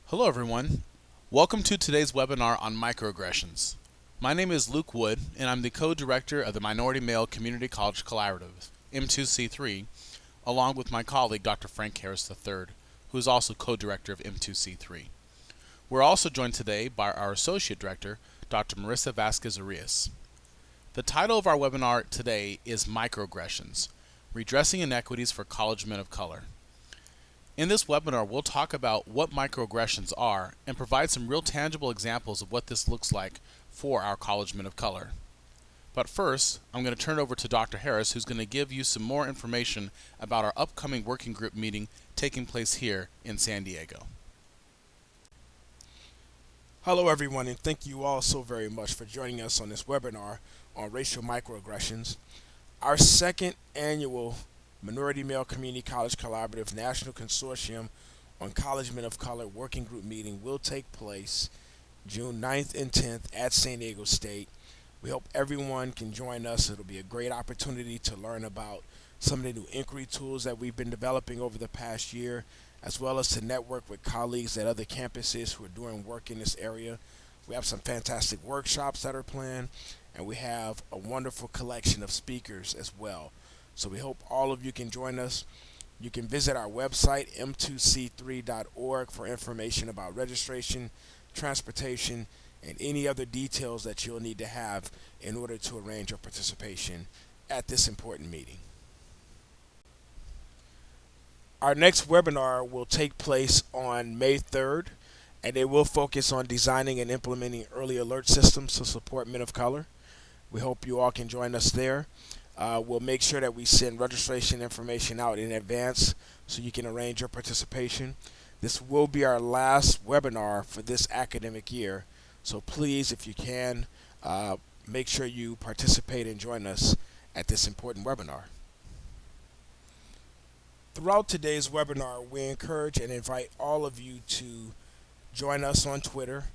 Hello everyone. Welcome to today's webinar on microaggressions. My name is Luke Wood and I'm the co-director of the Minority Male Community College Collaborative, M2C3, along with my colleague Dr. Frank Harris III, who is also co-director of M2C3. We're also joined today by our Associate Director, Dr. Marissa Vasquez-Arias. The title of our webinar today is Microaggressions, Redressing Inequities for College Men of Color. In this webinar, we'll talk about what microaggressions are and provide some real tangible examples of what this looks like for our college men of color. But first, I'm going to turn it over to Dr. Harris, who's going to give you some more information about our upcoming working group meeting taking place here in San Diego. Hello everyone, and thank you all so very much for joining us on this webinar on racial microaggressions. Our second annual Minority Male Community College Collaborative National Consortium on College Men of Color Working Group meeting will take place June 9th and 10th at San Diego State. We hope everyone can join us. It'll be a great opportunity to learn about some of the new inquiry tools that we've been developing over the past year, as well as to network with colleagues at other campuses who are doing work in this area. We have some fantastic workshops that are planned, and we have a wonderful collection of speakers as well. So we hope all of you can join us. You can visit our website, m2c3.org, for information about registration, transportation, and any other details that you'll need to have in order to arrange your participation at this important meeting. Our next webinar will take place on May 3rd, and it will focus on designing and implementing early alert systems to support men of color. We hope you all can join us there. We'll make sure that we send registration information out in advance so you can arrange your participation. This will be our last webinar for this academic year, so please, if you can, make sure you participate and join us at this important webinar. Throughout today's webinar, we encourage and invite all of you to join us on Twitter.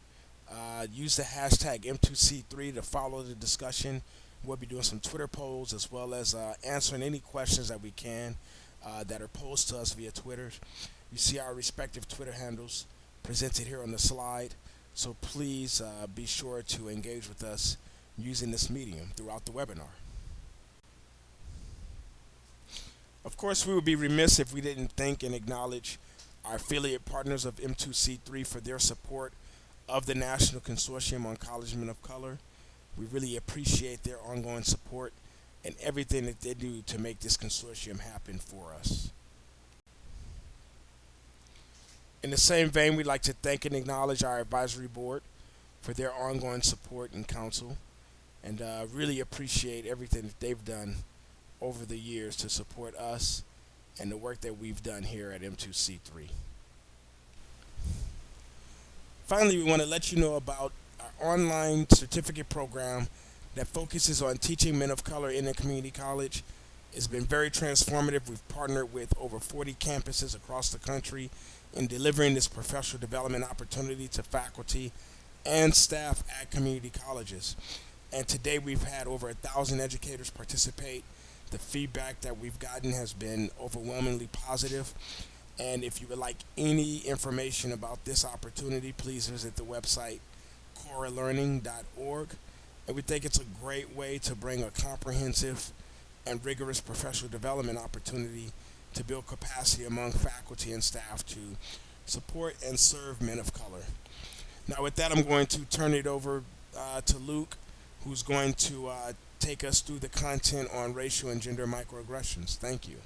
Use the hashtag M2C3 to follow the discussion. We'll be doing some Twitter polls as well as answering any questions that we can that are posed to us via Twitter. You see our respective Twitter handles presented here on the slide, so please be sure to engage with us using this medium throughout the webinar. Of course, we would be remiss if we didn't thank and acknowledge our affiliate partners of M2C3 for their support of the National Consortium on College Men of Color. We really appreciate their ongoing support and everything that they do to make this consortium happen for us. In the same vein, we'd like to thank and acknowledge our advisory board for their ongoing support and counsel, and really appreciate everything that they've done over the years to support us and the work that we've done here at M2C3. Finally, we want to let you know about our online certificate program that focuses on teaching men of color in a community college. It's been very transformative. We've partnered with over 40 campuses across the country in delivering this professional development opportunity to faculty and staff at community colleges. And today we've had over 1,000 educators participate. The feedback that we've gotten has been overwhelmingly positive. And if you would like any information about this opportunity, please visit the website coralearning.org. And we think it's a great way to bring a comprehensive and rigorous professional development opportunity to build capacity among faculty and staff to support and serve men of color. Now with that, I'm going to turn it over to Luke, who's going to take us through the content on racial and gender microaggressions. Thank you.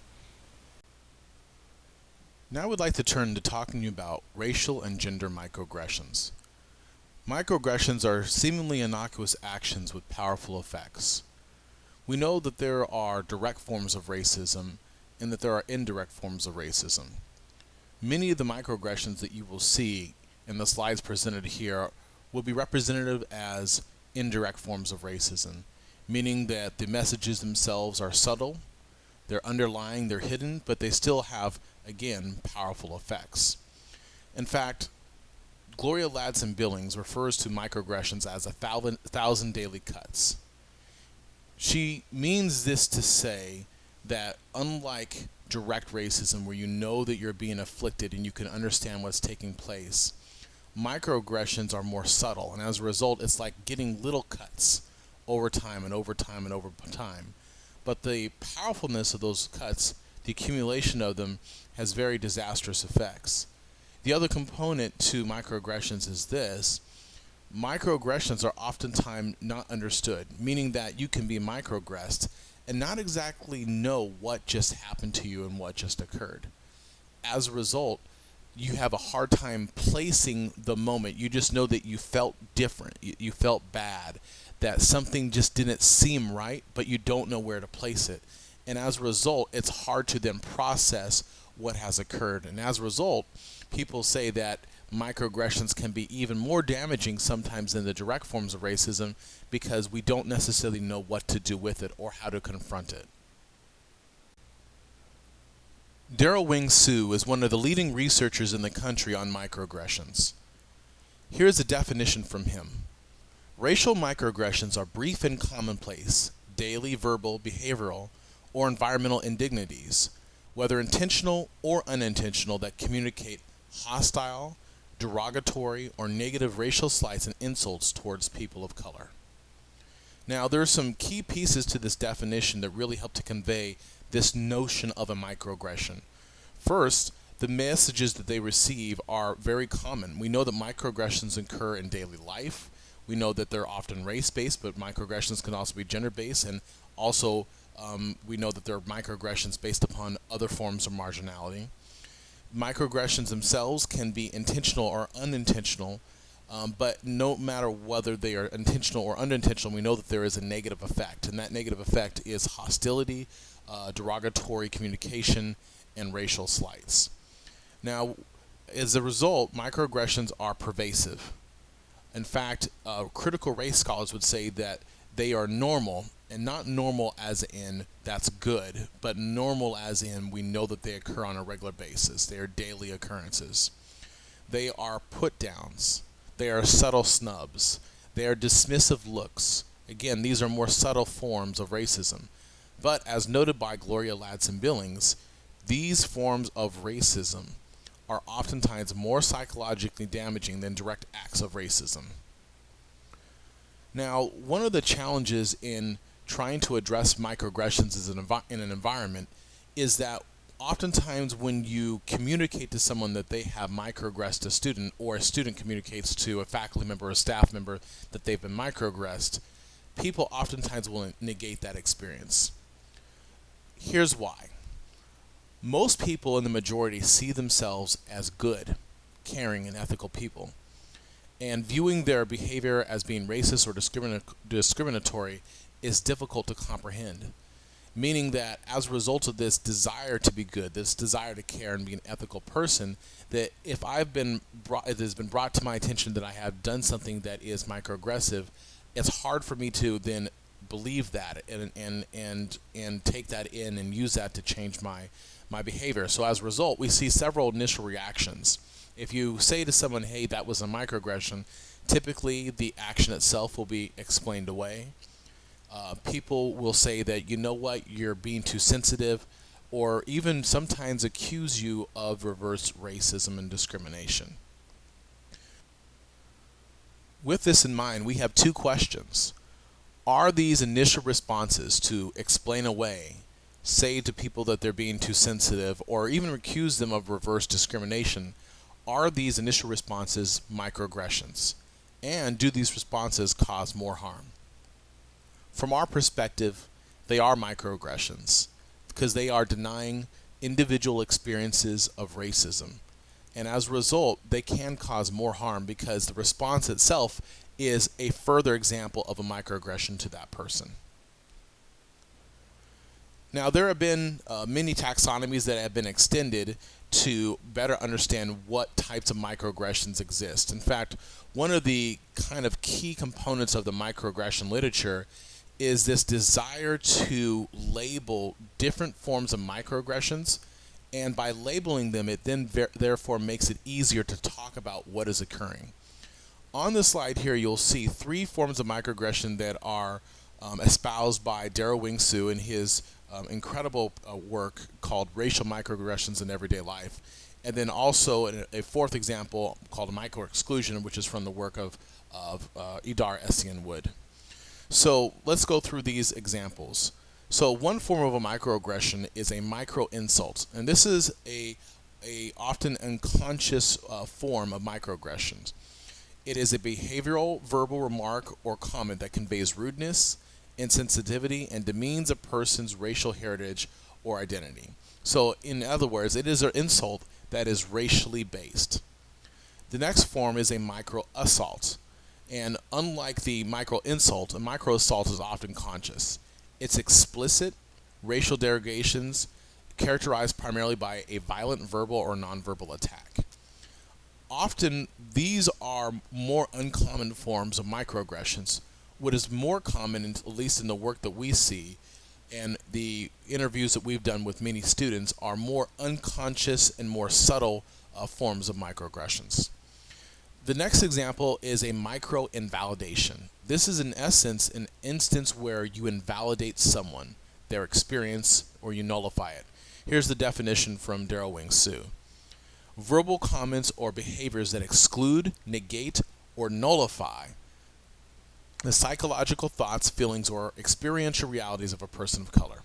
Now I would like to turn to talking to you about racial and gender microaggressions. Microaggressions are seemingly innocuous actions with powerful effects. We know that there are direct forms of racism and that there are indirect forms of racism. Many of the microaggressions that you will see in the slides presented here will be representative as indirect forms of racism, meaning that the messages themselves are subtle, they're underlying, they're hidden, but they still have, again, powerful effects. In fact, Gloria Ladson-Billings refers to microaggressions as 1,000 daily cuts. She means this to say that unlike direct racism where you know that you're being afflicted and you can understand what's taking place. Microaggressions are more subtle, and as a result, it's like getting little cuts over time and over time and over time. But the powerfulness of those cuts, the accumulation of them, has very disastrous effects. The other component to microaggressions is this: microaggressions are oftentimes not understood, meaning that you can be microaggressed and not exactly know what just happened to you and what just occurred. As a result, you have a hard time placing the moment. You just know that you felt different, you felt bad, that something just didn't seem right, but you don't know where to place it. And as a result, it's hard to then process what has occurred. And as a result, people say that microaggressions can be even more damaging sometimes than the direct forms of racism because we don't necessarily know what to do with it or how to confront it. Daryl Wing Su is one of the leading researchers in the country on microaggressions. Here's a definition from him. Racial microaggressions are brief and commonplace, daily verbal, behavioral, or environmental indignities, whether intentional or unintentional, that communicate hostile, derogatory, or negative racial slights and insults towards people of color. Now, there are some key pieces to this definition that really help to convey this notion of a microaggression. First, the messages that they receive are very common. We know that microaggressions occur in daily life. We know that they're often race-based, but microaggressions can also be gender-based, and also we know that there are microaggressions based upon other forms of marginality. Microaggressions themselves can be intentional or unintentional, but no matter whether they are intentional or unintentional, we know that there is a negative effect, and that negative effect is hostility, derogatory communication, and racial slights. Now, as a result, microaggressions are pervasive. In fact, critical race scholars would say that they are normal, and not normal as in that's good, but normal as in we know that they occur on a regular basis. They are daily occurrences. They are put downs. They are subtle snubs. They are dismissive looks. Again, these are more subtle forms of racism. But as noted by Gloria Ladson-Billings, these forms of racism are oftentimes more psychologically damaging than direct acts of racism. Now, one of the challenges in trying to address microaggressions in an environment is that oftentimes when you communicate to someone that they have microaggressed a student, or a student communicates to a faculty member or a staff member that they've been microaggressed, people oftentimes will negate that experience. Here's why. Most people in the majority see themselves as good, caring, and ethical people, and viewing their behavior as being racist or discriminatory is difficult to comprehend, meaning that as a result of this desire to be good, this desire to care and be an ethical person, that if it has been brought to my attention that I have done something that is microaggressive, it's hard for me to then believe that and take that in and use that to change my behavior. So as a result, we see several initial reactions. If you say to someone, hey, that was a microaggression, typically the action itself will be explained away. People will say that, you know what, you're being too sensitive, or even sometimes accuse you of reverse racism and discrimination. With this in mind, we have two questions. Are these initial responses to explain away, say to people that they're being too sensitive, or even accuse them of reverse discrimination, are these initial responses microaggressions? And do these responses cause more harm? From our perspective, they are microaggressions because they are denying individual experiences of racism. And as a result, they can cause more harm because the response itself is a further example of a microaggression to that person. Now, there have been many taxonomies that have been extended to better understand what types of microaggressions exist. In fact, one of the kind of key components of the microaggression literature is this desire to label different forms of microaggressions, and by labeling them, it then therefore makes it easier to talk about what is occurring. On the slide here, you'll see three forms of microaggression that are espoused by Daryl Wing Su in his incredible work called Racial Microaggressions in Everyday Life. And then also a fourth example called Microexclusion, which is from the work of Idar Essian Wood. So let's go through these examples. So one form of a microaggression is a micro insult, and this is a often unconscious form of microaggressions. It is a behavioral verbal remark or comment that conveys rudeness, insensitivity, and demeans a person's racial heritage or identity. So in other words, it is an insult that is racially based. The next form is a micro assault. And unlike the micro insult, a micro assault is often conscious. It's explicit, racial derogations, characterized primarily by a violent verbal or nonverbal attack. Often, these are more uncommon forms of microaggressions. What is more common, at least in the work that we see and the interviews that we've done with many students, are more unconscious and more subtle forms of microaggressions. The next example is a micro-invalidation. This is in essence an instance where you invalidate someone, their experience, or you nullify it. Here's the definition from Daryl Wing Su. Verbal comments or behaviors that exclude, negate, or nullify the psychological thoughts, feelings, or experiential realities of a person of color.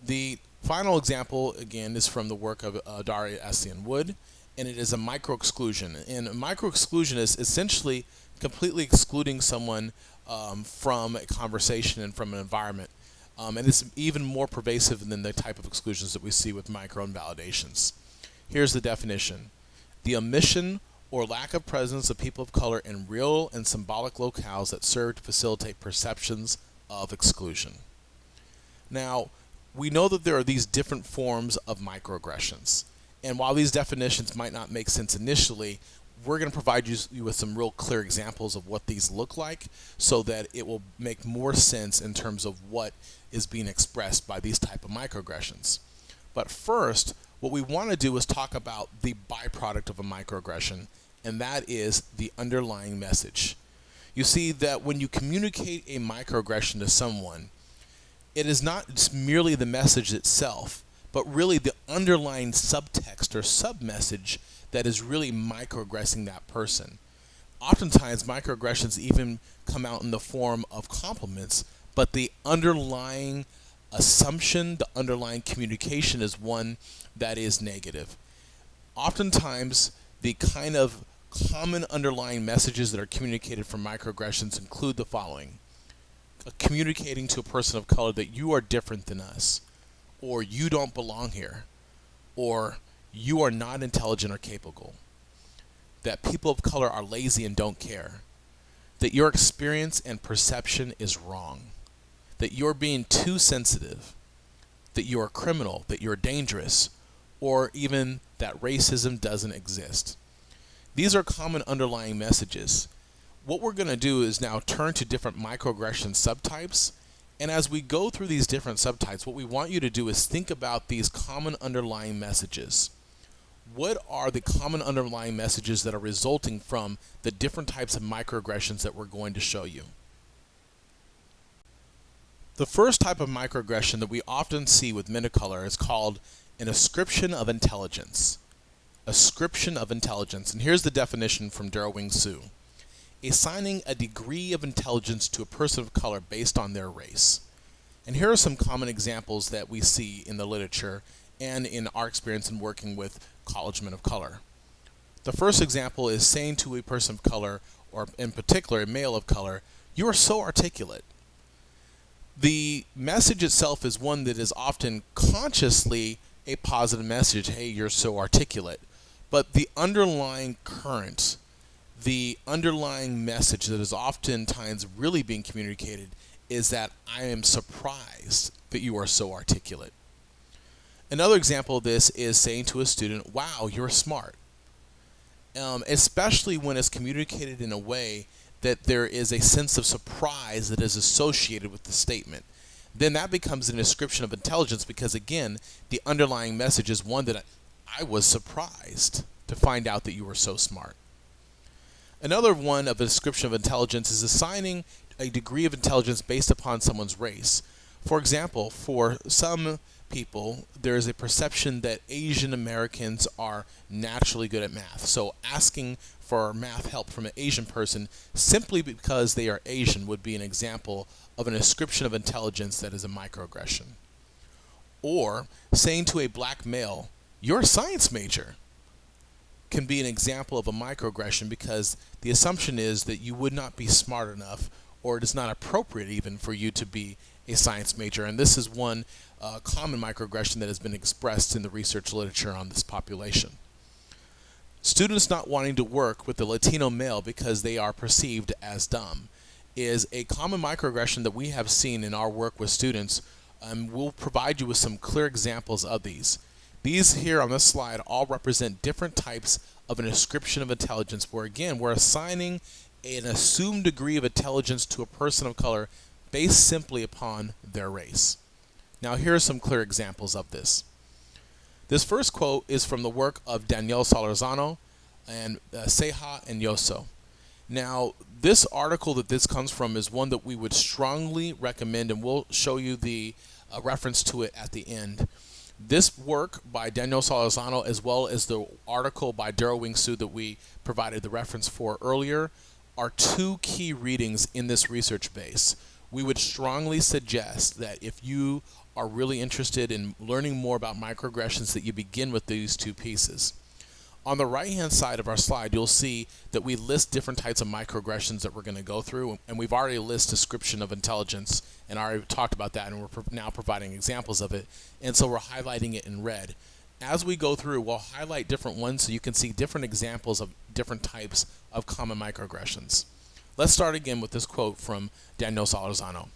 The final example, again, is from the work of Idar Essian Wood, and it is a micro-exclusion. And a micro-exclusion is essentially completely excluding someone from a conversation and from an environment. And it's even more pervasive than the type of exclusions that we see with micro-invalidations. Here's the definition. The omission or lack of presence of people of color in real and symbolic locales that serve to facilitate perceptions of exclusion. Now, we know that there are these different forms of microaggressions. And while these definitions might not make sense initially, we're going to provide you with some real clear examples of what these look like so that it will make more sense in terms of what is being expressed by these type of microaggressions. But first, what we want to do is talk about the byproduct of a microaggression, and that is the underlying message. You see that when you communicate a microaggression to someone, it is not just merely the message itself, but really the underlying subtext or submessage that is really microaggressing that person. Oftentimes, microaggressions even come out in the form of compliments, but the underlying assumption, the underlying communication is one that is negative. Oftentimes, the kind of common underlying messages that are communicated from microaggressions include the following. Communicating to a person of color that you are different than us, or you don't belong here, or you are not intelligent or capable, that people of color are lazy and don't care, that your experience and perception is wrong, that you're being too sensitive, that you're a criminal, that you're dangerous, or even that racism doesn't exist. These are common underlying messages. What we're going to do is now turn to different microaggression subtypes, and as we go through these different subtypes, what we want you to do is think about these common underlying messages. What are the common underlying messages that are resulting from the different types of microaggressions that we're going to show you? The first type of microaggression that we often see with men of color is called an ascription of intelligence. Ascription of intelligence. And here's the definition from Daryl Wing Su. Assigning a degree of intelligence to a person of color based on their race. And here are some common examples that we see in the literature and in our experience in working with college men of color. The first example is saying to a person of color, or in particular a male of color, "You are so articulate." The message itself is one that is often consciously a positive message, hey, you're so articulate. But the underlying current, the underlying message that is oftentimes really being communicated is that I am surprised that you are so articulate. Another example of this is saying to a student, wow, you're smart. Especially when it's communicated in a way that there is a sense of surprise that is associated with the statement. Then that becomes an ascription of intelligence because, again, the underlying message is one that I was surprised to find out that you were so smart. Another one of a description of intelligence is assigning a degree of intelligence based upon someone's race. For example, for some people, there is a perception that Asian Americans are naturally good at math. So asking for math help from an Asian person simply because they are Asian would be an example of an ascription of intelligence that is a microaggression. Or saying to a black male, "You're a science major," can be an example of a microaggression because the assumption is that you would not be smart enough, or it is not appropriate even for you to be a science major. And this is one common microaggression that has been expressed in the research literature on this population. Students not wanting to work with the Latino male because they are perceived as dumb is a common microaggression that we have seen in our work with students. We'll provide you with some clear examples of these. These here on this slide all represent different types of an ascription of intelligence where, again, we're assigning an assumed degree of intelligence to a person of color based simply upon their race. Now, here are some clear examples of this. This first quote is from the work of Daniel Solorzano and Ceja and Yoso. Now, this article that this comes from is one that we would strongly recommend, and we'll show you the reference to it at the end. This work by Daniel Solorzano, as well as the article by Daryl Wing Su that we provided the reference for earlier, are two key readings in this research base. We would strongly suggest that if you are really interested in learning more about microaggressions, that you begin with these two pieces. On the right-hand side of our slide, you'll see that we list different types of microaggressions that we're going to go through, and we've already listed description of intelligence, and I already talked about that, and we're now providing examples of it, and so we're highlighting it in red. As we go through, we'll highlight different ones so you can see different examples of different types of common microaggressions. Let's start again with this quote from Daniel Solorzano.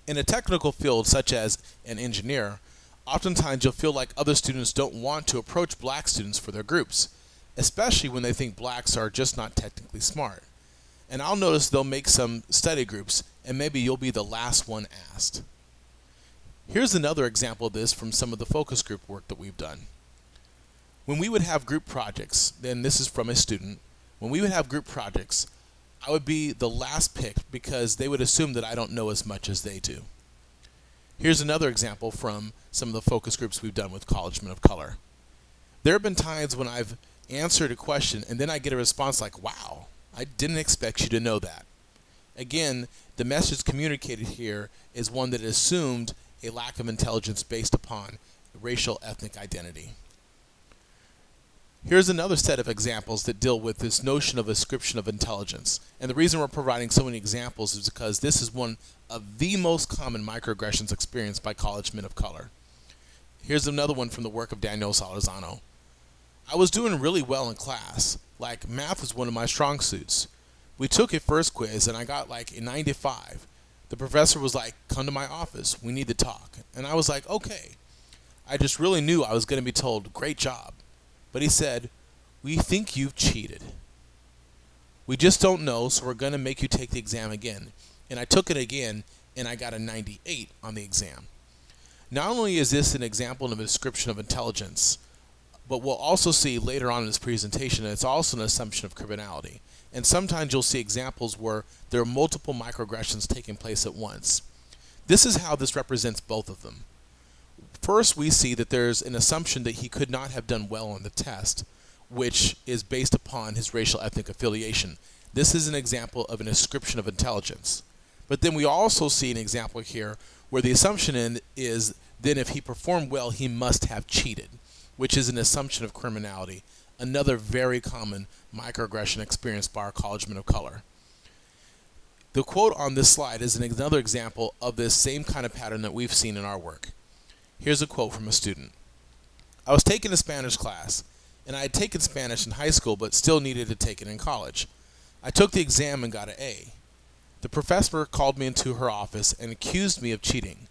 In a technical field such as an engineer, oftentimes you'll feel like other students don't want to approach black students for their groups, especially when they think blacks are just not technically smart. And I'll notice they'll make some study groups, and maybe you'll be the last one asked. Here's another example of this from some of the focus group work that we've done. When we would have group projects, then this is from a student, when we would have group projects, I would be the last picked because they would assume that I don't know as much as they do. Here's another example from some of the focus groups we've done with college men of color. There have been times when I've answered a question and then I get a response like, "Wow, I didn't expect you to know that." Again, the message communicated here is one that assumed a lack of intelligence based upon racial ethnic identity. Here's another set of examples that deal with this notion of ascription of intelligence. And the reason we're providing so many examples is because this is one of the most common microaggressions experienced by college men of color. Here's another one from the work of Daniel Solorzano. I was doing really well in class. Like, math was one of my strong suits. We took a first quiz and I got like a 95. The professor was like, "Come to my office, we need to talk." And I was like, "Okay." I just really knew I was going to be told, "Great job." But he said, "We think you've cheated. We just don't know, so we're going to make you take the exam again." And I took it again, and I got a 98 on the exam. Not only is this an example of a description of intelligence, but we'll also see later on in this presentation that it's also an assumption of criminality. And sometimes you'll see examples where there are multiple microaggressions taking place at once. This is how this represents both of them. First, we see that there's an assumption that he could not have done well on the test, which is based upon his racial ethnic affiliation. This is an example of an ascription of intelligence. But then we also see an example here where the assumption is then if he performed well, he must have cheated, which is an assumption of criminality, another very common microaggression experienced by our college men of color. The quote on this slide is another example of this same kind of pattern that we've seen in our work. Here's a quote from a student. I was taking a Spanish class, and I had taken Spanish in high school but still needed to take it in college. I took the exam and got an A. The professor called me into her office and accused me of cheating.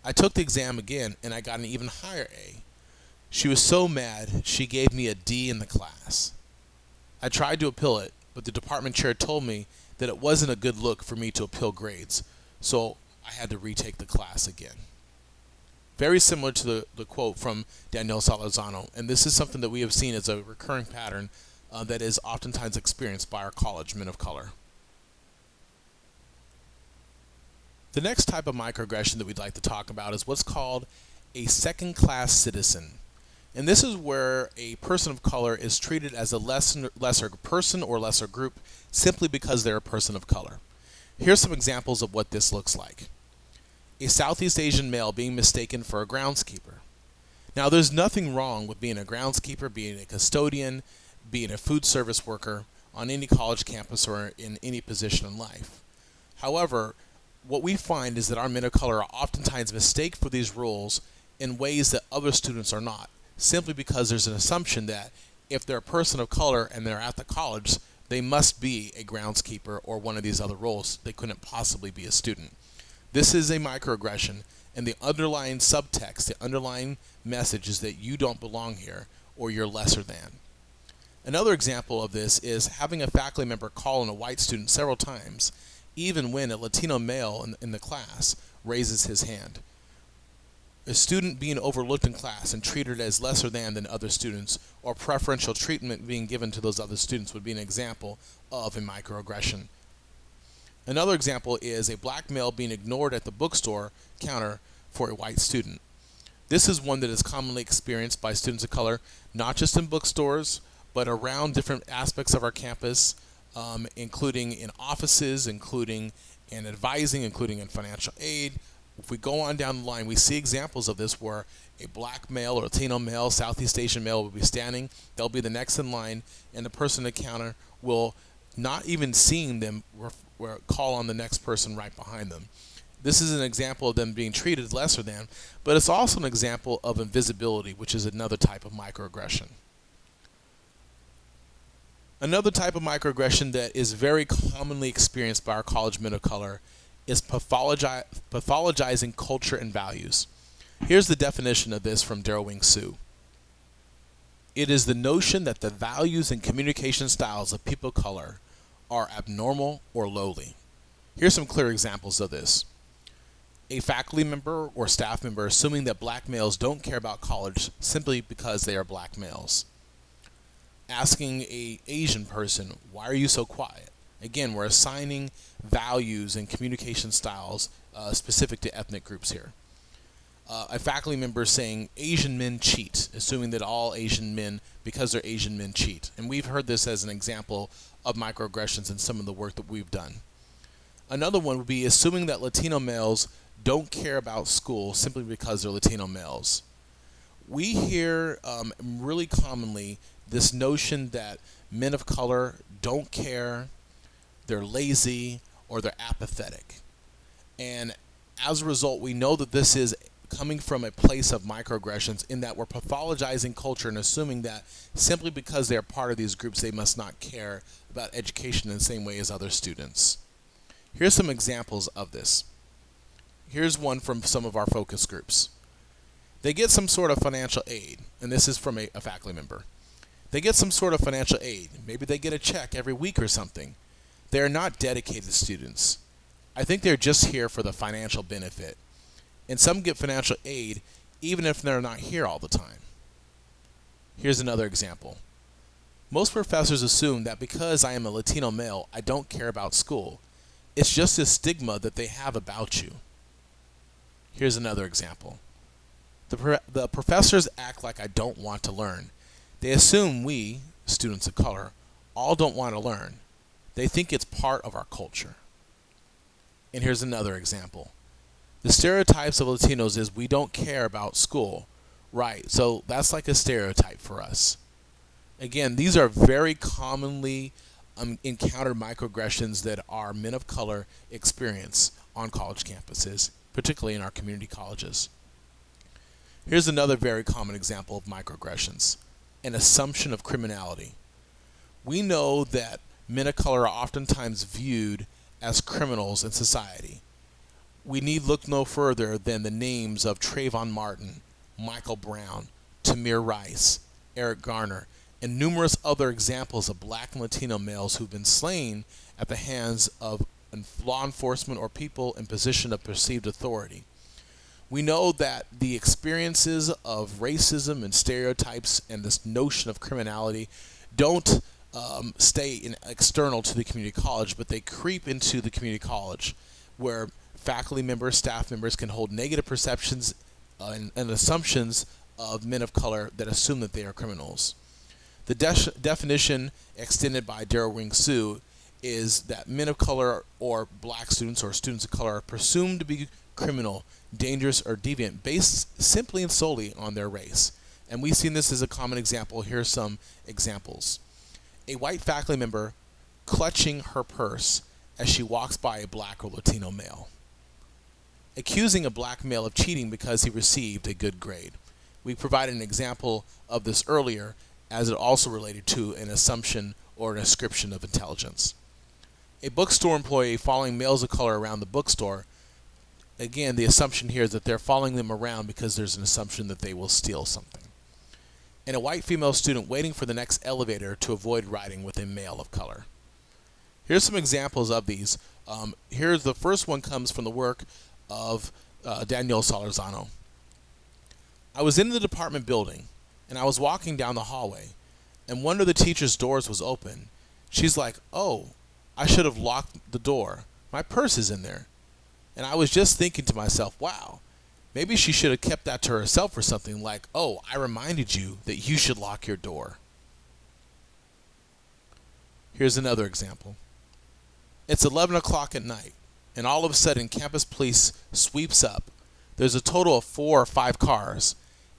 I took the exam again and I got an even higher A. She was so mad she gave me a D in the class. I tried to appeal it, but the department chair told me that it wasn't a good look for me to appeal grades, so I had to retake the class again. Very similar to the quote from Daniel Solorzano, and this is something that we have seen as a recurring pattern that is oftentimes experienced by our college men of color. The next type of microaggression that we'd like to talk about is what's called a second-class citizen. And this is where a person of color is treated as a lesser person or lesser group simply because they're a person of color. Here's some examples of what this looks like. A Southeast Asian male being mistaken for a groundskeeper. Now, there's nothing wrong with being a groundskeeper, being a custodian, being a food service worker on any college campus or in any position in life. However, what we find is that our men of color are oftentimes mistaken for these roles in ways that other students are not, simply because there's an assumption that if they're a person of color and they're at the college, they must be a groundskeeper or one of these other roles. They couldn't possibly be a student. This is a microaggression, and the underlying subtext, the underlying message is that you don't belong here or you're lesser than. Another example of this is having a faculty member call on a white student several times, even when a Latino male in the class raises his hand. A student being overlooked in class and treated as lesser than other students, or preferential treatment being given to those other students, would be an example of a microaggression. Another example is a black male being ignored at the bookstore counter for a white student. This is one that is commonly experienced by students of color, not just in bookstores, but around different aspects of our campus, including in offices, including in advising, including in financial aid. If we go on down the line, we see examples of this where a black male or Latino male, Southeast Asian male will be standing, they'll be the next in line, and the person at the counter will, not even seeing them, call on the next person right behind them. This is an example of them being treated lesser than, but it's also an example of invisibility, which is another type of microaggression. Another type of microaggression that is very commonly experienced by our college men of color is pathologizing culture and values. Here's the definition of this from Daryl Wing Sue. It is the notion that the values and communication styles of people of color are abnormal or lowly. Here's some clear examples of this. A faculty member or staff member assuming that black males don't care about college simply because they are black males. Asking an Asian person, why are you so quiet? Again, we're assigning values and communication styles specific to ethnic groups here. A faculty member saying Asian men cheat, assuming that all Asian men, because they're Asian men, cheat. And we've heard this as an example of microaggressions in some of the work that we've done. Another one would be assuming that Latino males don't care about school simply because they're Latino males. We hear really commonly this notion that men of color don't care, they're lazy, or they're apathetic. And as a result, we know that this is coming from a place of microaggressions in that we're pathologizing culture and assuming that simply because they're part of these groups, they must not care about education in the same way as other students. Here's some examples of this. Here's one from some of our focus groups. They get some sort of financial aid, and this is from a faculty member. They get some sort of financial aid. Maybe they get a check every week or something. They are not dedicated students. I think they're just here for the financial benefit. And some get financial aid even if they're not here all the time. Here's another example. Most professors assume that because I am a Latino male, I don't care about school. It's just a stigma that they have about you. Here's another example. The professors act like I don't want to learn. They assume we, students of color, all don't want to learn. They think it's part of our culture. And here's another example. The stereotypes of Latinos is we don't care about school. Right, so that's like a stereotype for us. Again, these are very commonly encountered microaggressions that our men of color experience on college campuses, particularly in our community colleges. Here's another very common example of microaggressions, an assumption of criminality. We know that men of color are oftentimes viewed as criminals in society. We need look no further than the names of Trayvon Martin, Michael Brown, Tamir Rice, Eric Garner, and numerous other examples of black and Latino males who've been slain at the hands of law enforcement or people in position of perceived authority. We know that the experiences of racism and stereotypes and this notion of criminality don't stay external to the community college, but they creep into the community college, where faculty members, staff members can hold negative perceptions and assumptions of men of color that assume that they are criminals. The definition extended by Daryl Wing Sue is that men of color or black students or students of color are presumed to be criminal, dangerous, or deviant based simply and solely on their race. And we've seen this as a common example. Here are some examples. A white faculty member clutching her purse as she walks by a black or Latino male. Accusing a black male of cheating because he received a good grade. We provided an example of this earlier, as it also related to an assumption or an ascription of intelligence. A bookstore employee following males of color around the bookstore. Again, the assumption here is that they're following them around because there's an assumption that they will steal something. And a white female student waiting for the next elevator to avoid riding with a male of color. Here's some examples of these. Here's the first one comes from the work of Danielle Solorzano. I was in the department building, and I was walking down the hallway, and one of the teacher's doors was open. She's like, "Oh, I should have locked the door. My purse is in there." And I was just thinking to myself, wow, maybe she should have kept that to herself or something like, "Oh, I reminded you that you should lock your door." Here's another example. It's 11 o'clock at night, and all of a sudden campus police sweeps up. There's a total of 4 or 5 cars,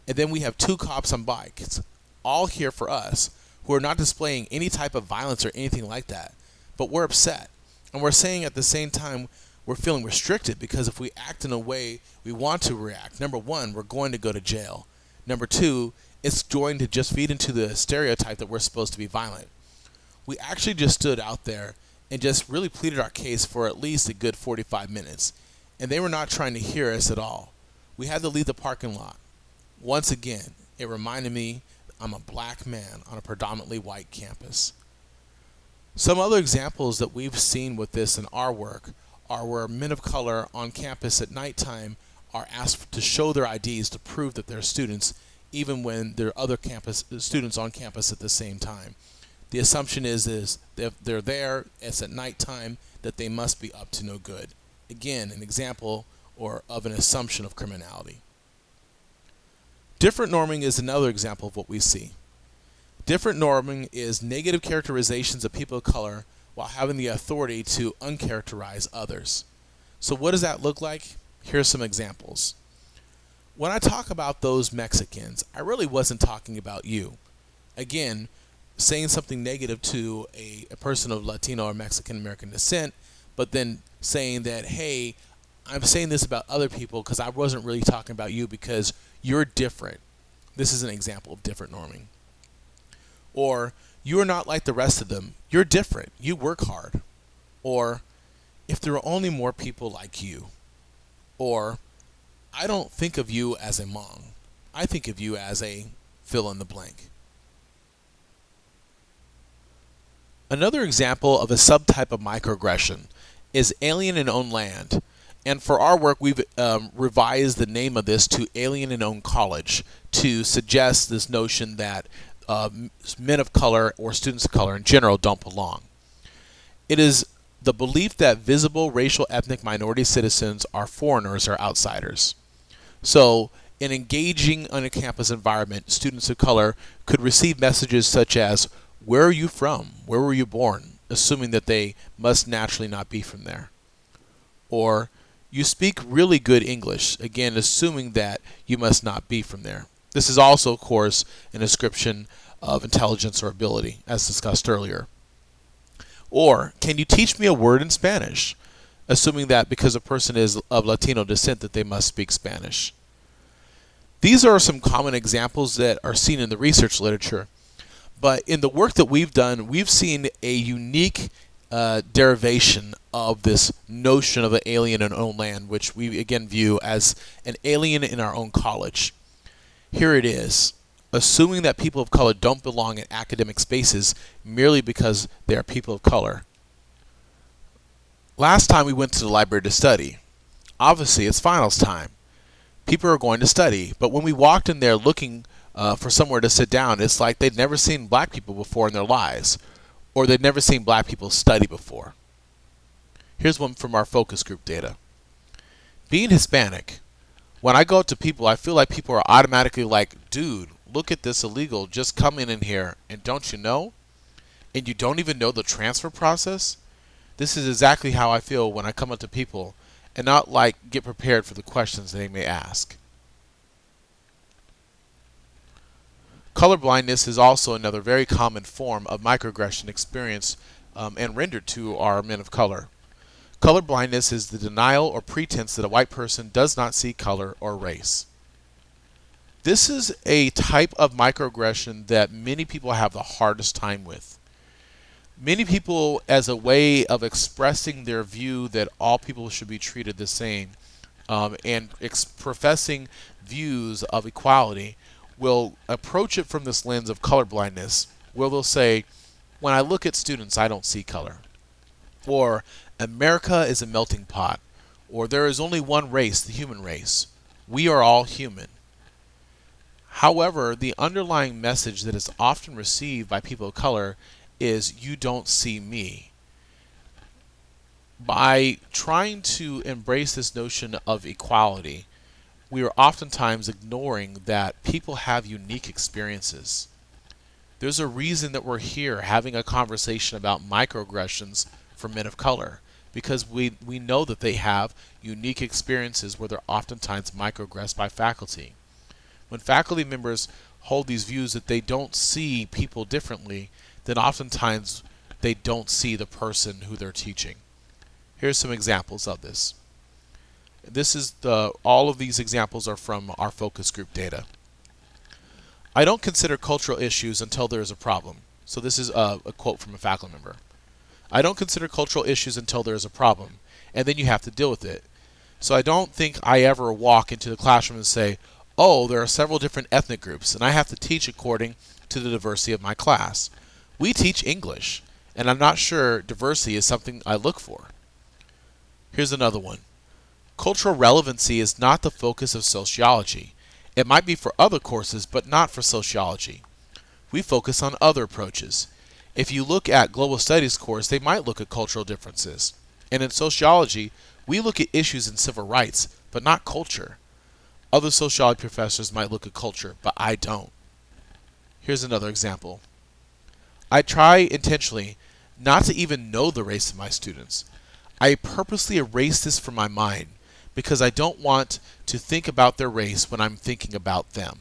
and then we have 2 cops on bikes, all here for us, who are not displaying any type of violence or anything like that, but we're upset. And we're saying at the same time we're feeling restricted because if we act in a way we want to react, number one, we're going to go to jail. Number two, it's going to just feed into the stereotype that we're supposed to be violent. We actually just stood out there and just really pleaded our case for at least a good 45 minutes. And they were not trying to hear us at all. We had to leave the parking lot. Once again, it reminded me I'm a black man on a predominantly white campus. Some other examples that we've seen with this in our work are where men of color on campus at nighttime are asked to show their IDs to prove that they're students, even when there are other students on campus at the same time. The assumption is if they're there, it's at nighttime, that they must be up to no good. Again, an example of an assumption of criminality. Different norming is another example of what we see. Different norming is negative characterizations of people of color while having the authority to uncharacterize others. So what does that look like? Here's some examples. When I talk about those Mexicans, I really wasn't talking about you. Again, saying something negative to a person of Latino or Mexican American descent, but then saying that, hey, I'm saying this about other people because I wasn't really talking about you because you're different. This is an example of different norming. Or, you're not like the rest of them. You're different. You work hard. Or, if there were only more people like you. Or, I don't think of you as a Hmong. I think of you as a fill in the blank. Another example of a subtype of microaggression is alien in own land. And for our work, we've revised the name of this to alien in own college to suggest this notion that men of color or students of color in general don't belong. It is the belief that visible racial ethnic minority citizens are foreigners or outsiders. So, in engaging in a campus environment, students of color could receive messages such as, "Where are you from? Where were you born?" assuming that they must naturally not be from there. Or, "You speak really good English," again assuming that you must not be from there. This is also, of course, an ascription of intelligence or ability, as discussed earlier. Or, "Can you teach me a word in Spanish?" assuming that because a person is of Latino descent that they must speak Spanish. These are some common examples that are seen in the research literature, but in the work that we've done, we've seen a unique derivation of this notion of an alien in our own land, which we again view as an alien in our own college. Here it is. Assuming that people of color don't belong in academic spaces merely because they are people of color. Last time we went to the library to study. Obviously, it's finals time. People are going to study, but when we walked in there looking for somewhere to sit down, it's like they'd never seen black people before in their lives, or they'd never seen black people study before. Here's one from our focus group data. Being Hispanic, when I go up to people, I feel like people are automatically like, dude, look at this illegal, just coming in here, and don't you know? And you don't even know the transfer process? This is exactly how I feel when I come up to people and not like get prepared for the questions they may ask. Color blindness is also another very common form of microaggression experienced and rendered to our men of color. Color blindness is the denial or pretense that a white person does not see color or race. This is a type of microaggression that many people have the hardest time with. Many people, as a way of expressing their view that all people should be treated the same and professing views of equality, will approach it from this lens of colorblindness, where they'll say, when I look at students, I don't see color. Or, America is a melting pot. Or, there is only one race, the human race. We are all human. However, the underlying message that is often received by people of color is, you don't see me. By trying to embrace this notion of equality, we are oftentimes ignoring that people have unique experiences. There's a reason that we're here having a conversation about microaggressions for men of color, because we know that they have unique experiences where they're oftentimes microaggressed by faculty. When faculty members hold these views that they don't see people differently, then oftentimes they don't see the person who they're teaching. Here's some examples of this. All of these examples are from our focus group data. I don't consider cultural issues until there is a problem. So this is a quote from a faculty member. I don't consider cultural issues until there is a problem, and then you have to deal with it. So I don't think I ever walk into the classroom and say, oh, there are several different ethnic groups, and I have to teach according to the diversity of my class. We teach English, and I'm not sure diversity is something I look for. Here's another one. Cultural relevancy is not the focus of sociology. It might be for other courses, but not for sociology. We focus on other approaches. If you look at global studies course, they might look at cultural differences. And in sociology, we look at issues in civil rights, but not culture. Other sociology professors might look at culture, but I don't. Here's another example. I try intentionally not to even know the race of my students. I purposely erase this from my mind because I don't want to think about their race when I'm thinking about them.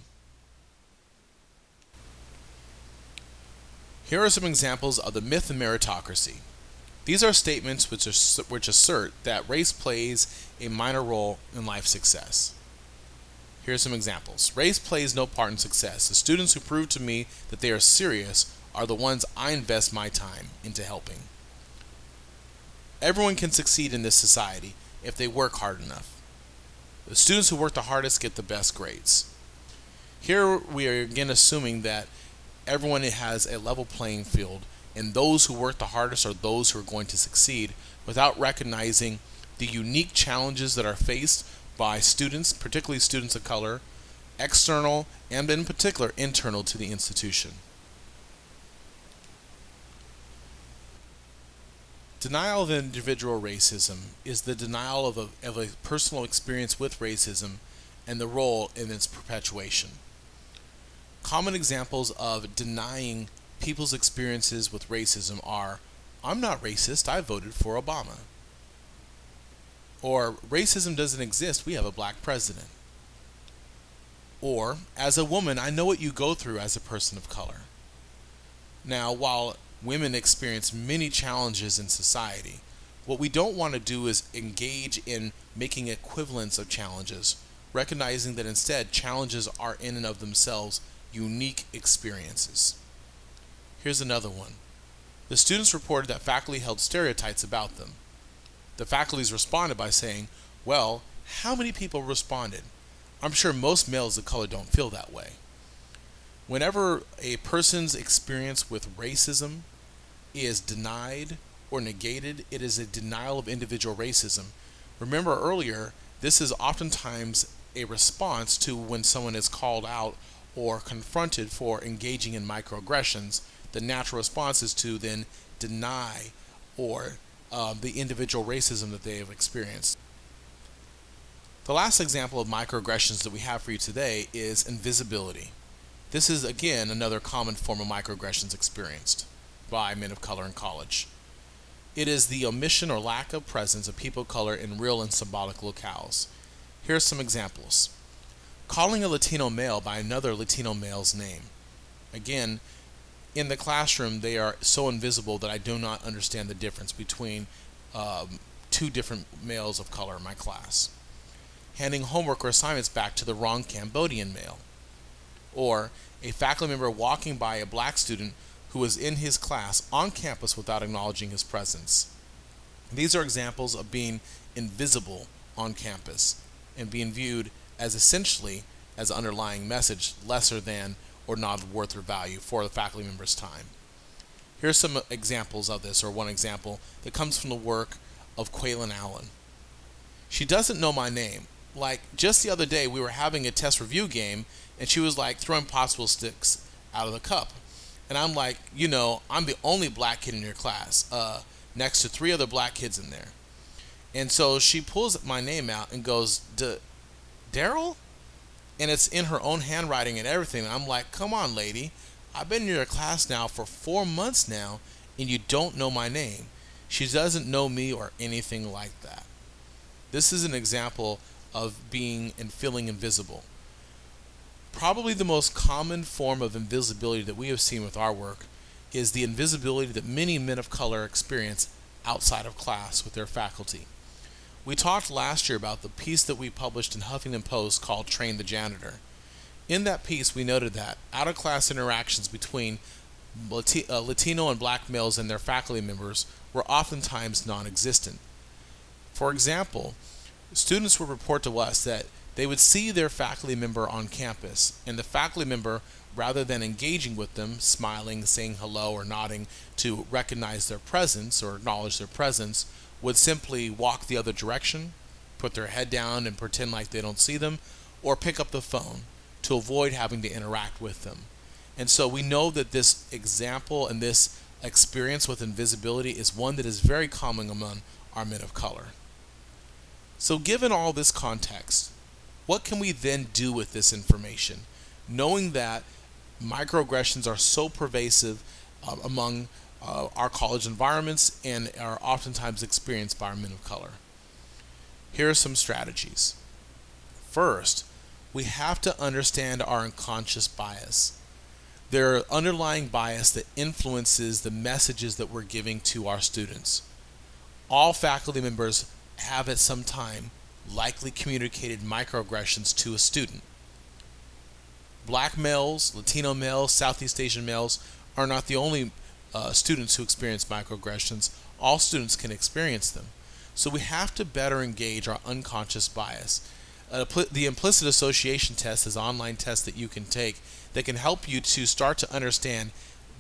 Here are some examples of the myth of meritocracy. These are statements which assert that race plays a minor role in life success. Here are some examples. Race plays no part in success. The students who prove to me that they are serious are the ones I invest my time into helping. Everyone can succeed in this society if they work hard enough. The students who work the hardest get the best grades. Here we are again assuming that everyone has a level playing field, and those who work the hardest are those who are going to succeed, without recognizing the unique challenges that are faced by students, particularly students of color, external and in particular internal to the institution. Denial of individual racism is the denial of a personal experience with racism and the role in its perpetuation. Common examples of denying people's experiences with racism are, I'm not racist, I voted for Obama. Or, racism doesn't exist, we have a black president. Or, as a woman, I know what you go through as a person of color. Now, while women experience many challenges in society, what we don't want to do is engage in making equivalents of challenges, recognizing that instead challenges are in and of themselves unique experiences. Here's another one. The students reported that faculty held stereotypes about them. The faculties responded by saying, well, how many people responded? I'm sure most males of color don't feel that way. Whenever a person's experience with racism is denied or negated, it is a denial of individual racism. Remember earlier, this is oftentimes a response to when someone is called out or confronted for engaging in microaggressions. The natural response is to then deny or the individual racism that they have experienced. The last example of microaggressions that we have for you today is invisibility. This is again another common form of microaggressions experienced by men of color in college. It is the omission or lack of presence of people of color in real and symbolic locales. Here are some examples. Calling a Latino male by another Latino male's name. Again, in the classroom, they are so invisible that I do not understand the difference between two different males of color in my class. Handing homework or assignments back to the wrong Cambodian male. Or a faculty member walking by a black student who was in his class on campus without acknowledging his presence. These are examples of being invisible on campus and being viewed as essentially as an underlying message lesser than or not worth or value for the faculty member's time. Here's some examples of this, or one example that comes from the work of Quaylin Allen. She doesn't know my name. Like, just the other day we were having a test review game and she was like throwing popsicle sticks out of the cup. And I'm like, I'm the only black kid in your class, next to 3 other black kids in there. And so she pulls my name out and goes, Daryl? And it's in her own handwriting and everything. And I'm like, come on, lady. I've been in your class now for 4 months now, and you don't know my name. She doesn't know me or anything like that. This is an example of being and feeling invisible. Probably the most common form of invisibility that we have seen with our work is the invisibility that many men of color experience outside of class with their faculty. We talked last year about the piece that we published in Huffington Post called Train the Janitor. In that piece, we noted that out-of-class interactions between Latino and black males and their faculty members were oftentimes non-existent. For example, students would report to us that they would see their faculty member on campus, and the faculty member, rather than engaging with them, smiling, saying hello, or nodding to recognize their presence or acknowledge their presence, would simply walk the other direction, put their head down and pretend like they don't see them, or pick up the phone to avoid having to interact with them. And so we know that this example and this experience with invisibility is one that is very common among our men of color. So given all this context, what can we then do with this information, knowing that microaggressions are so pervasive among our college environments and are oftentimes experienced by our men of color? Here are some strategies. First, we have to understand our unconscious bias. There are underlying bias that influences the messages that we're giving to our students. All faculty members have at some time likely communicated microaggressions to a student. Black males, Latino males, Southeast Asian males are not the only students who experience microaggressions. All students can experience them. So we have to better engage our unconscious bias. The implicit association test is an online test that you can take that can help you to start to understand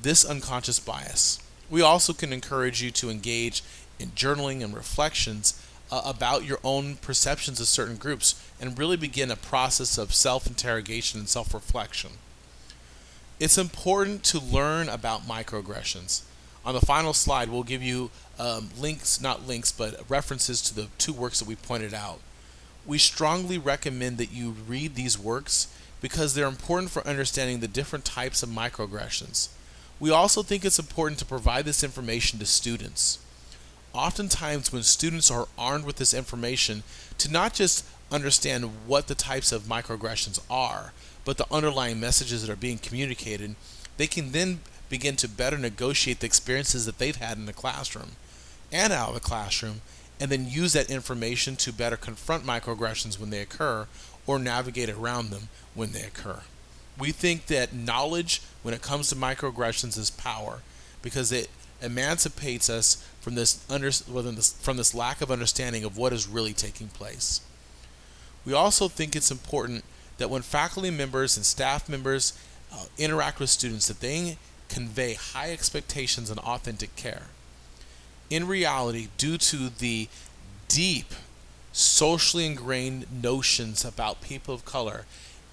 this unconscious bias. We also can encourage you to engage in journaling and reflections about your own perceptions of certain groups and really begin a process of self-interrogation and self-reflection. It's important to learn about microaggressions. On the final slide, we'll give you references to the 2 works that we pointed out. We strongly recommend that you read these works because they're important for understanding the different types of microaggressions. We also think it's important to provide this information to students. Oftentimes when students are armed with this information to not just understand what the types of microaggressions are, but the underlying messages that are being communicated, they can then begin to better negotiate the experiences that they've had in the classroom and out of the classroom, and then use that information to better confront microaggressions when they occur or navigate around them when they occur. We think that knowledge when it comes to microaggressions is power because it emancipates us from this lack of understanding of what is really taking place. We also think it's important that when faculty members and staff members interact with students, that they convey high expectations and authentic care. In reality, due to the deep socially ingrained notions about people of color,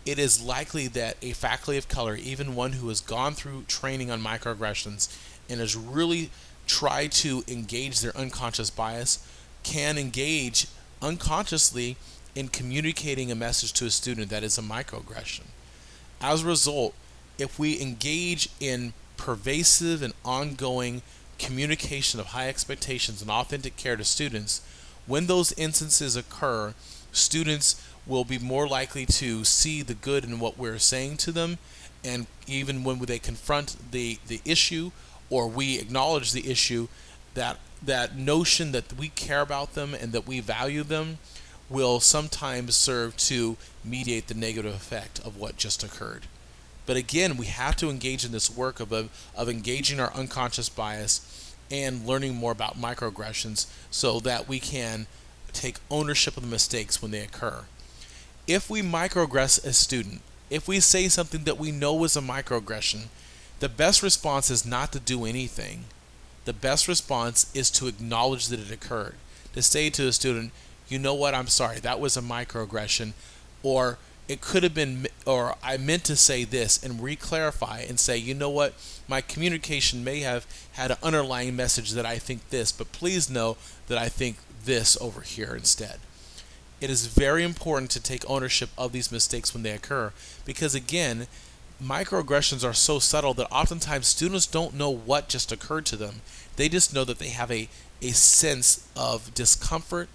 it is likely that a faculty of color, even one who has gone through training on microaggressions and has really tried to engage their unconscious bias, can engage unconsciously in communicating a message to a student that is a microaggression. As a result, if we engage in pervasive and ongoing communication of high expectations and authentic care to students, when those instances occur, students will be more likely to see the good in what we're saying to them, and even when they confront the issue or we acknowledge the issue, that notion that we care about them and that we value them will sometimes serve to mediate the negative effect of what just occurred. But again, we have to engage in this work of engaging our unconscious bias and learning more about microaggressions so that we can take ownership of the mistakes when they occur. If we microaggress a student, if we say something that we know is a microaggression, the best response is not to do anything. The best response is to acknowledge that it occurred. To say to a student, you know what, I'm sorry, that was a microaggression, or it could have been, or I meant to say this, and re-clarify and say, you know what, my communication may have had an underlying message that I think this, but please know that I think this over here instead. It is very important to take ownership of these mistakes when they occur, because again, microaggressions are so subtle that oftentimes students don't know what just occurred to them. They just know that they have a sense of discomfort,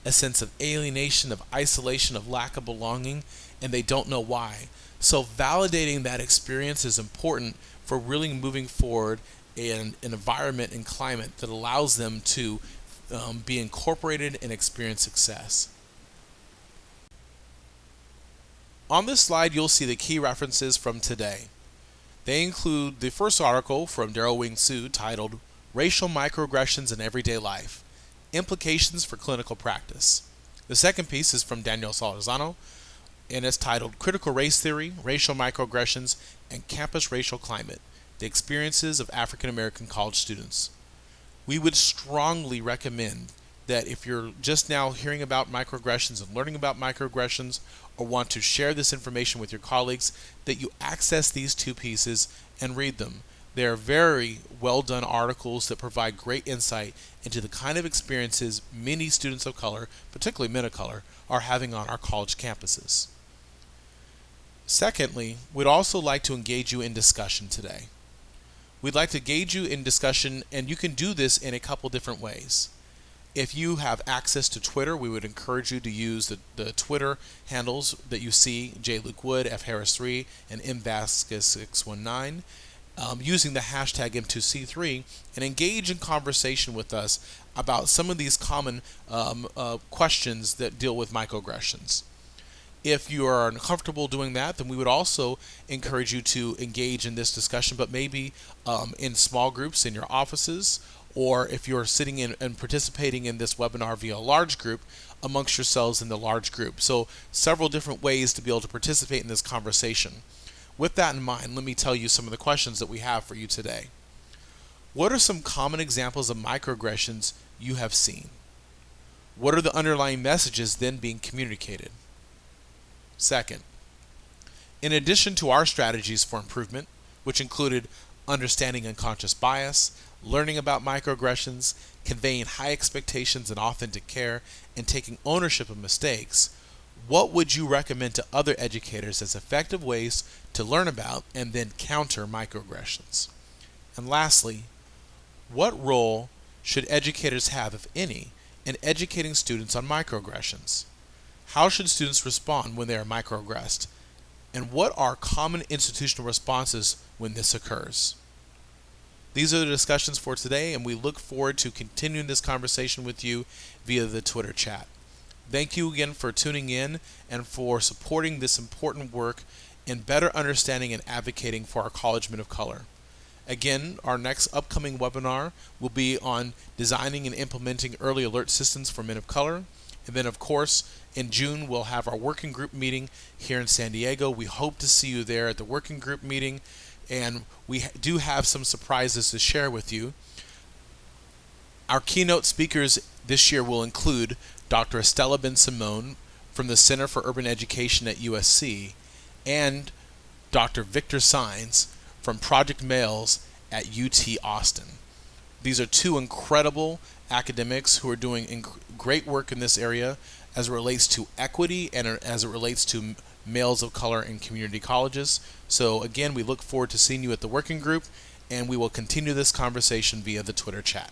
a sense of alienation, of isolation, of lack of belonging, and they don't know why. So validating that experience is important for really moving forward in an environment and climate that allows them to be incorporated and experience success. On this slide, you'll see the key references from today. They include the first article from Daryl Wing Su titled Racial Microaggressions in Everyday Life, Implications for Clinical Practice. The second piece is from Daniel Solorzano, and it's titled Critical Race Theory, Racial Microaggressions, and Campus Racial Climate, the Experiences of African American College Students. We would strongly recommend that if you're just now hearing about microaggressions and learning about microaggressions, or want to share this information with your colleagues, that you access these two pieces and read them. They are very well done articles that provide great insight into the kind of experiences many students of color, particularly men of color, are having on our college campuses. Secondly, we'd also like to engage you in discussion today. We'd like to engage you in discussion, and you can do this in a couple different ways. If you have access to Twitter, we would encourage you to use the Twitter handles that you see, J. Luke Wood, F. Harris 3, and M. Vasquez 619, using the hashtag M2C3, and engage in conversation with us about some of these common questions that deal with microaggressions. If you are uncomfortable doing that, then we would also encourage you to engage in this discussion, but maybe in small groups in your offices, or if you're sitting in and participating in this webinar via a large group, amongst yourselves in the large group. So several different ways to be able to participate in this conversation. With that in mind, let me tell you some of the questions that we have for you today. What are some common examples of microaggressions you have seen? What are the underlying messages then being communicated? Second, in addition to our strategies for improvement, which included understanding unconscious bias, learning about microaggressions, conveying high expectations and authentic care, and taking ownership of mistakes, what would you recommend to other educators as effective ways to learn about and then counter microaggressions? And lastly, what role should educators have, if any, in educating students on microaggressions? How should students respond when they are microaggressed? And what are common institutional responses when this occurs? These are the discussions for today, and we look forward to continuing this conversation with you via the Twitter chat. Thank you again for tuning in and for supporting this important work in better understanding and advocating for our college men of color. Again, our next upcoming webinar will be on designing and implementing early alert systems for men of color. And then, of course, in June, we'll have our working group meeting here in San Diego. We hope to see you there at the working group meeting. And we do have some surprises to share with you. Our keynote speakers this year will include Dr. Estella Ben-Simone from the Center for Urban Education at USC and Dr. Victor Sines from Project Males at UT Austin. These are two incredible academics who are doing great work in this area, as it relates to equity and as it relates to males of color in community colleges. So again, we look forward to seeing you at the working group, and we will continue this conversation via the Twitter chat.